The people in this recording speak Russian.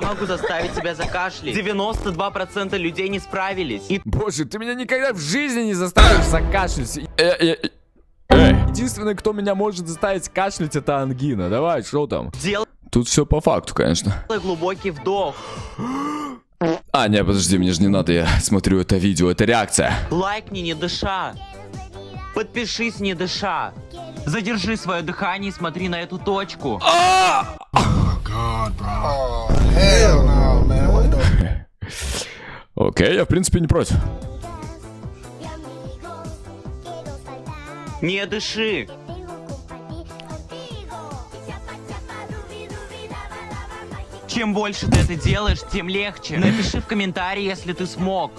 я могу заставить тебя закашлять. 92% людей не справились. И Боже, ты меня никогда в жизни не заставишь закашлять. Единственный, кто меня может заставить кашлять, это ангина. Давай, что там? делай Тут все по факту, конечно. глубокий вдох. А, не, подожди, мне же не надо, я смотрю это видео, это реакция. Лайкни, не дыша. Подпишись, не дыша. Задержи свое дыхание и смотри на эту точку. Окей, я в принципе не против. Не дыши. Чем больше ты это делаешь, тем легче. Напиши в комментарии, если ты смог.